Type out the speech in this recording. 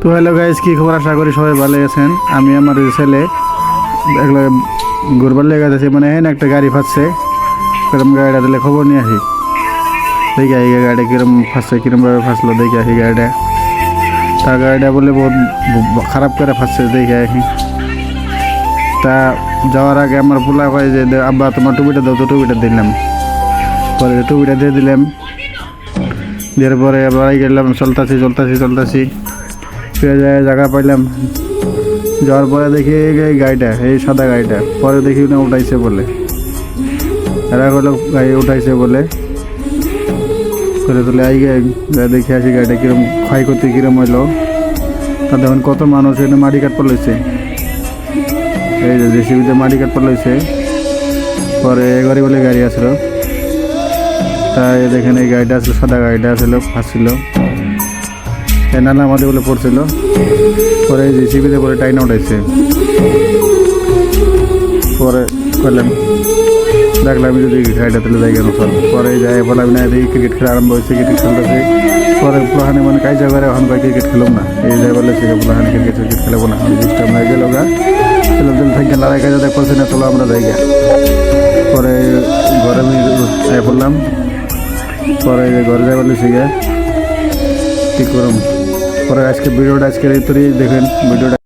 তো hello guys, কি খবর? আশা করি সবাই ভালো আছেন। আমি আমার ছেলে একলা ঘুরবার লেগে গেছে, মানে হ্যাঁ একটা গাড়ি ফাঁসছে, কিরম গাড়িটা দিলে খবর নিয়ে আসি। দেখি এই গাড়িটা কিরম ফাঁসছে, কিরমভাবে ফাঁসলো দেখি আসি গাড়িটা। তার গাড়িটা বলে বহুত খারাপ করে ফাঁসছে দেখে আসি। তা যাওয়ার আগে আমার পোলা কয় যে আব্বা তোমার টুপিটা দাও, তো টুপিটা দিলাম। পরে টুপিটা দিয়ে দিলাম, দেওয়ার পরে আবার গেলাম, চলতাছি জায়গা পাইলাম। যাওয়ার পরে দেখি এই গাড়িটা, এই সাদা গাড়িটা, পরে দেখি না উঠাইছে বলে, এরা হলো গাড়ি উঠাইছে বলে করে তুলে দেখে আসি গাড়িটা কিরম ক্ষয়ক্ষতি কিরম হইলো। তা দেখুন কত মানুষ এখানে মাটি কাট পড়লেছে, এই যে জেসিবিতে মাটি কাট পড়লেছে। পরে এগারি বলে গাড়ি আসলো, তাই দেখেন এই গাড়িটা আসলো, সাদা গাড়িটা আসলো, ফাঁসছিল নালা আমাদের বলে পড়ছিল। পরে জেসিবিতে পরে টাইনা উঠাইছে। পরে করলাম দেখলাম যদি গাড়িটা তুলে যাই কেন চল। পরে যাই বললাম না, এই ক্রিকেট খেলা আরম্ভ হয়েছে, ক্রিকেট খেলতেছে। পরে পুলাহানে মানে কাজা করে এখন ভাই ক্রিকেট খেলুম না, এই যাই বলেছে পুলাহানে ক্রিকেট খেলবো না, ডিস্টার্ব হয়ে গেল গা। ছেলেদের থেকে লড়াই কাজা দেখ করছে না, চলো আমরা যাই গা। পরে ঘরে আমি পড়লাম, পরে ঘরে যাই বলেছি গা, ঠিক করুন। পরে আজকে ভিডিওটা আজকের এই তৈরি দেখেন ভিডিওটা।